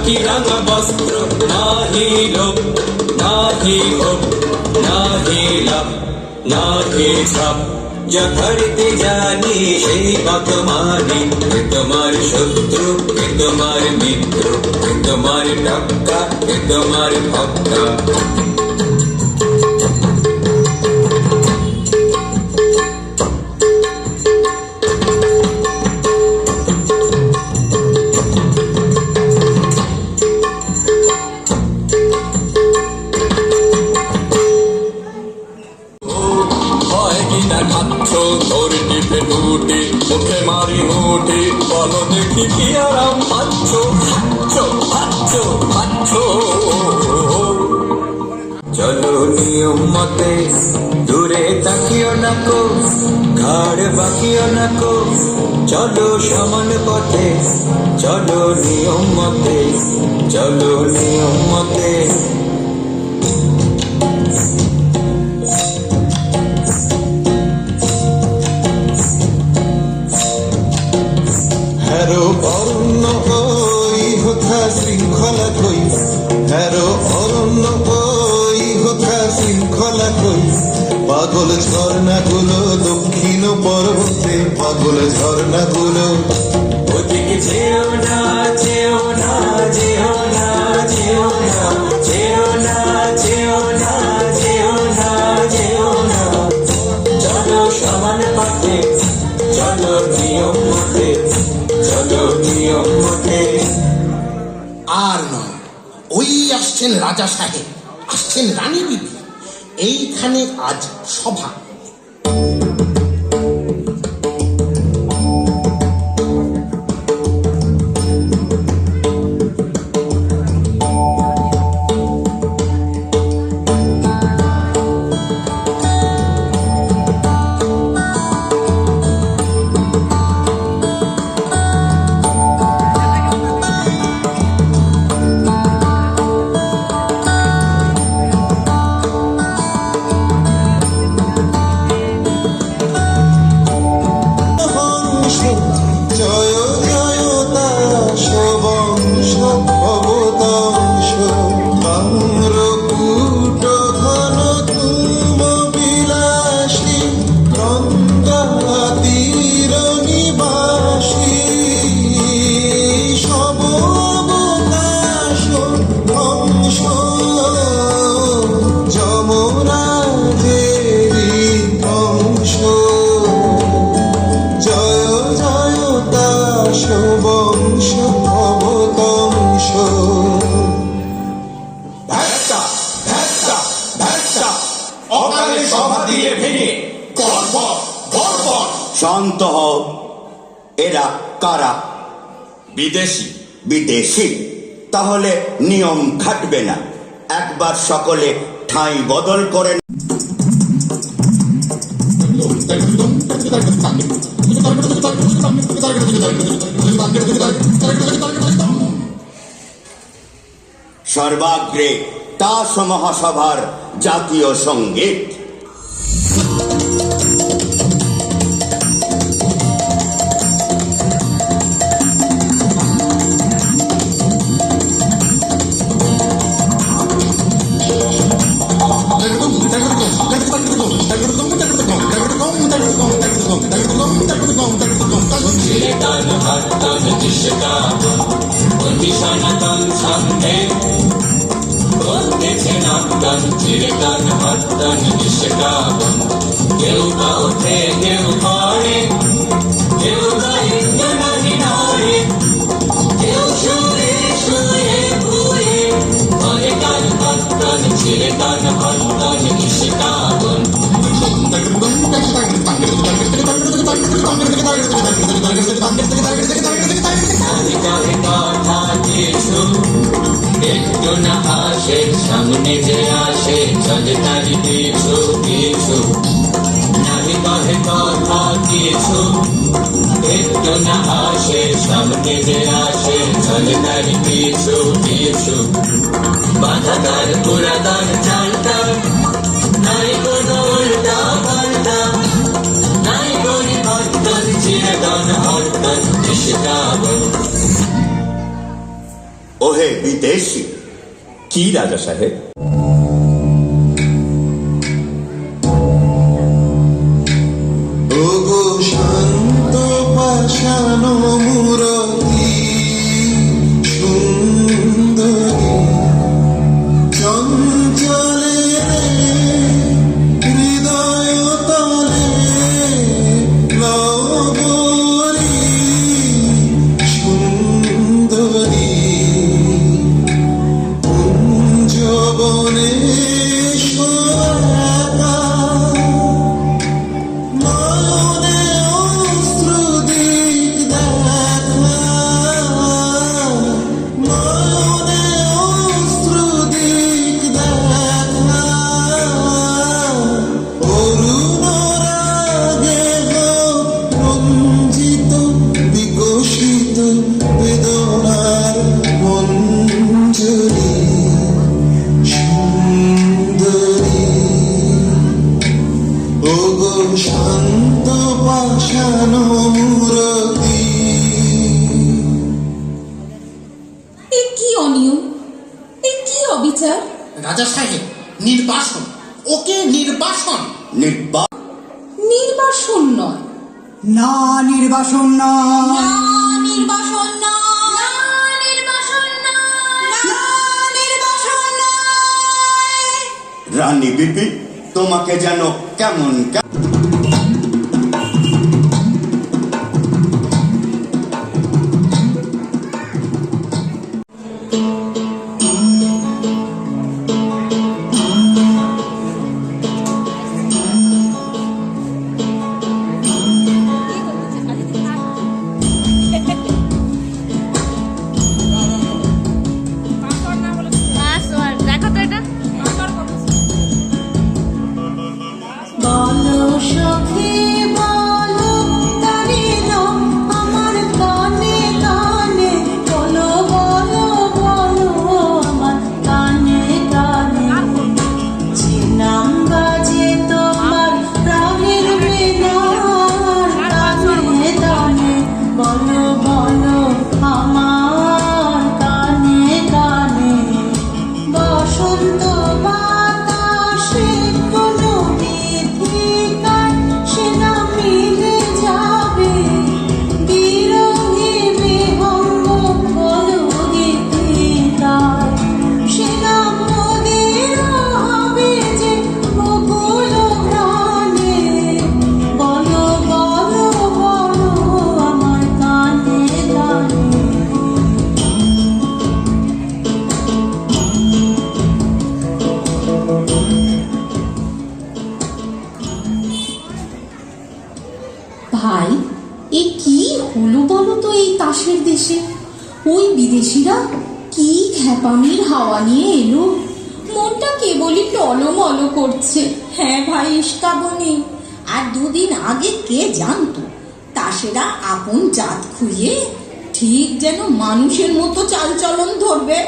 নাকি রাঙা বস্ত্র, নাহি লোভ নাহি ক্ষোভ নাহি লাভ নাহি ছাপ, যা ধরতে জানি সেই মত মানি। এ তোমার শত্রু, এ তোমার মিত্র, এ তোমার টক্কা, এ তোমার ফক্কা। মুখে মারি মুঠি, বলো দেখি কি আরাম পাচ্ছ, পাচ্ছ পাচ্ছ পাচ্ছ। চলো নিয়ম মতে, দূরে তাকিও না কো, ঘাড় বাকিও না কো, চলো সমান পথে, চলো নিয়ম মতে, চলো নিয়ম মতে। হ্যারো অরণ্য ওই হোথা শৃঙ্খলা কই, হ্যারো অরণ্য ওই হোথা শৃঙ্খলা কই। পাগল ঝর্ণাগুলো দক্ষিণ পর্বতে, পাগল ঝর্ণাগুলো। ওদিকে যেও না যেও না যেও না যেও না যেও না যেও না যেও না যেও না, চলো সমান পথে, চলো নিয়ম মতে, চলো নিয়ম মতে। আর নয়, ওই আসছেন রাজা সাহেব, আসছেন রানী বিবি, এইখানে আজ সভা। শান্ত হও। এরা কারা? বিদেশি। বিদেশি? তাহলে নিয়ম খাটবে না। একবার সকলে ঠাঁই বদল করেন। সর্বাগ্রে তাস মহাসভার জাতীয় সঙ্গীত। কেউ বা ওঠে কেউ পড়ে, কেউ গায়ে নাহি নড়ে, কেউ শুয়ে শুয়ে ঘুরে, পরে গান হত্তন ছিঁড়ে গান হত্তন নিষ্কাবন। কথা কিছু একটু না আসে, সামনে যে আসে চলে তারি পিছু পিছু। নাহি কহে কথা কিছু একটু না আসে, সামনে যে আসে চলে তারি পিছু পিছু। বাধাদার পুরাদার চালটা নাই কোনো উল্টা পাল্টা, নাই পরিবর্তন চিরদান হরতন নিষ্কাবন। ওহে বিদেশি। কি রাজা সাহেব? ওগো শান্ত পাষাণ মূরতি সুন্দরী চঞ্চলে হৃদয় তলে নবরী সুন্দরী কুঞ্জবনে সোয়াকা নয়নে অশ্রু দিক দেখা নয়নে অশ্রু দিক দেখা অরুণ রাগে রঞ্জিত বিকশিত বেদনার মঞ্জরি সুন্দরী ওগো শান্ত পাষাণ মূরতি। এ কি অনিয়ম, এ কি অবিচার! রাজা সাহেব, নির্বাসন, ওকে নির্বাসন। নির্বাসন নয়, না নির্বাসন নয়, নির্বাসন নয়, নির্বাসন নয়, নির্বাসন নয়। রানী বিবি, তোমাকে যেন কেমন দেখো তো এটা বলো সখী বলো তারিলো আমার কানে কানে, বলো বলো বলো আমার কানে কানে, যে নাম বাজে তোমার প্রাণের বেনার কানে কানে, বলো বলো আমার কানে কানে। বসন্ত বাতাসে কোনো বিধিকার সে না মিলে যাবে, বিরোহী বিহঙ্গ বলো গীতিকার সে না মোদের হবে যে বকুল প্রাণে, বলো বলো বলো আমার কানে কানে। ভাই, এ কি হলো বলো তো এই তাসের দেশে? ওই বিদেশিরা কি খ্যাপামির হাওয়া নিয়ে এলো, মনটা কেবলই টলমল করছে। হ্যাঁ ভাই ইস্কাবনি, আর দুদিন আগে কে জানতো তাসেরা আপন জাত খুইয়ে ঠিক যেন মানুষের মতো চালচলন ধরবে।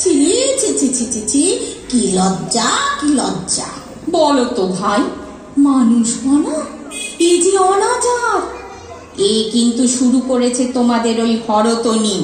ছি ছি ছি ছি ছি ছি, কি লজ্জা কি লজ্জা! বলো তো ভাই, মানুষ মানা এই যে অনাচার, এ কিন্তু শুরু করেছে তোমাদের ওই হরতনি।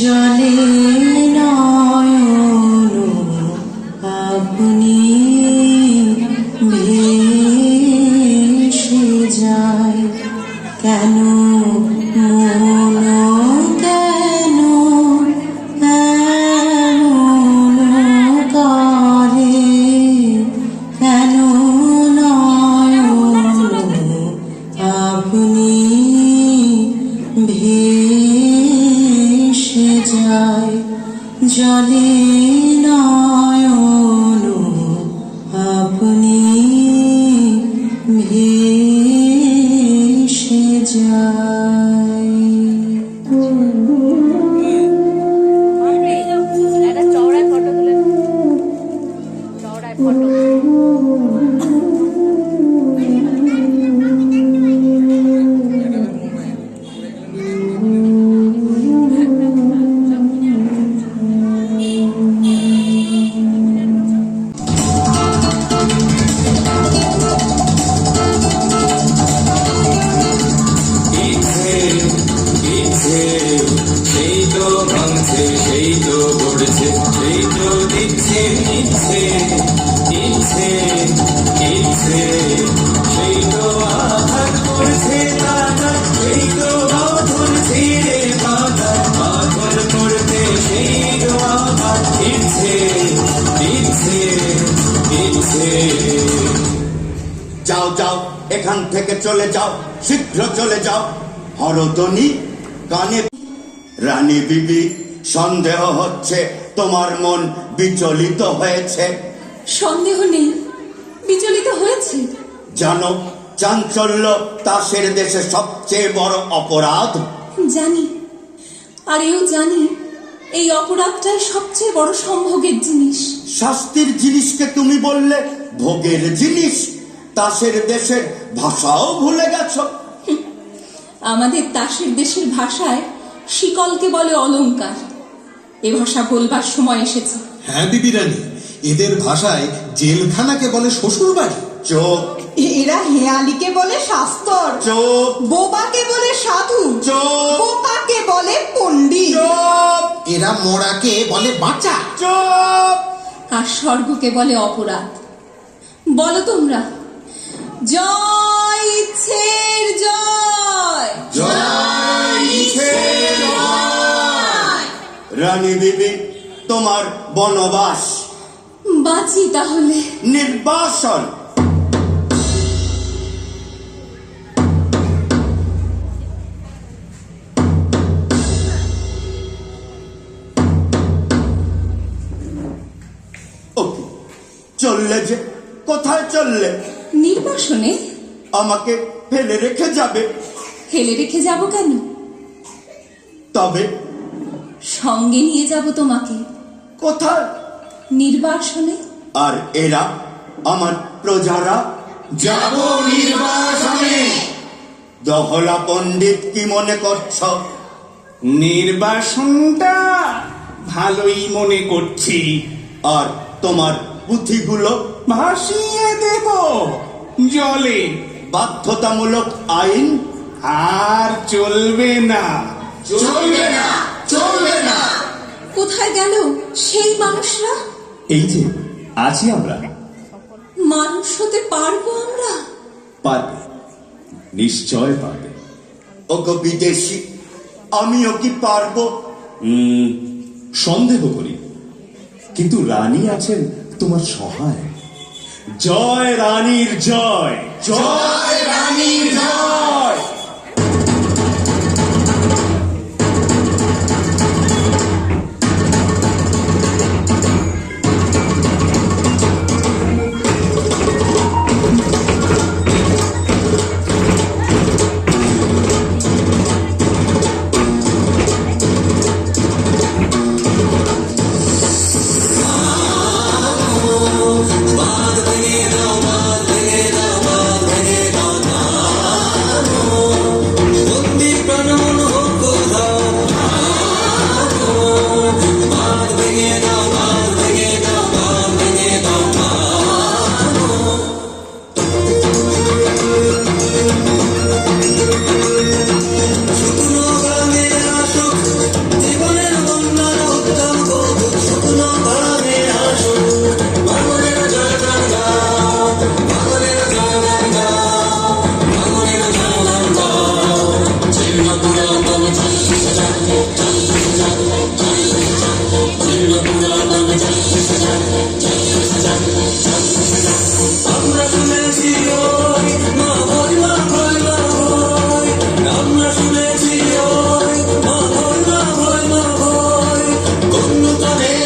জলে নয়ন আপনি ভেসে যায় কেন মন কেন এমন করে কেন নয়ন আপনি ভেসে যায় জলে নয়ন আপনি ভেসে যায়। একটা চওড়ায় ফটো তুলে চওড়ায় ফটো ইচ্ছে ইচ্ছে সেই তো ভাঙছে সেই তো গড়ছে সেই তো দিচ্ছে ইচ্ছে ইচ্ছে ইচ্ছে সেই তো আঘাত করছে দাদা সেই তো বাঁধন ছিঁড়ে বাঁধা বাঁধন করতে সেই তো আঘাত ইচ্ছে ইচ্ছে ইচ্ছে যাও যাও এখান থেকে চলে যাও, শীঘ্র চলে যাও। হরধ্বনি কানে। রানী বিবি, সন্দেহ হচ্ছে তোমার মন বিচলিত হয়েছে। সন্দেহ নেই, বিচলিত হয়েছে। জানো, চাঞ্চল্য তাসের দেশে সবচেয়ে বড় অপরাধ। জানি, আর এও জানি এই অপরাধটাই সবচেয়ে বড় সম্ভোগের জিনিস। শাস্তির জিনিসকে তুমি বললে ভোগের জিনিস। তাসের দেশের ভাষাও ভুলে গেছো। আমাদের তাসের দেশের ভাষায় শিকলকে বলে অলংকার। এ ভাষা বলবার সময় এসেছে। হ্যাঁ বিবি রানী, এদের ভাষায় জেলখানাকে বলে শ্বশুর বাড়ি। চোখ এরা হেয়ালিকে বলে শাস্তর, চোখ বোবাকে বলে সাধু, চোখ বোকাকে বলে পণ্ডিত, চোখ এরা মোড়াকে বলে বাঁচা। চোখ। আর স্বর্গকে বলে অপরাধ। বলো তোমরা, জয় ইচ্ছের জয়। জয় ইচ্ছের জয়। রানী বিবি, তোমার বনবাস বাঁচি তাহলে। নির্বাসন। ওকে, চললে যে? কোথায় চললে? নির্বাসনে। আমাকে ফেলে রেখে যাবে? ফেলে রেখে যাব কেন? তবে সঙ্গে নিয়ে যাব তোমাকে। কোথায়? নির্বাসনে। আর এরা, আমার প্রজারা? যাব নির্বাসনে। দহলা পণ্ডিত, কি মনে করছ? নির্বাসনটা ভালোই মনে করছি। আর তোমার পুঁথিগুলো? ভাসিয়ে দেব জলে। বাধ্যতামূলক আইন। আর চলবে না, চলবে না, চলবে না। কোথায় গেল সেই মানুষরা? এই যে আছি আমরা। মানুষ হতে পারবো আমরা? পারবে, নিশ্চয় পারবে। ওগো বিদেশি, আমিও কি পারবো? সন্দেহ করি, কিন্তু রানী আছেন তোমার সহায়। জয় রানীর জয়, জয় রানীর জয়। জীবনের পুরাতন জয় সাজান জয় সাজান জয় সাজান আমরা শুনেছি ওই মা ভয় মা ভয় মা ভয় আমরা শুনেছি ওই মা ভয় মা ভয় মা ভয় কোন তরে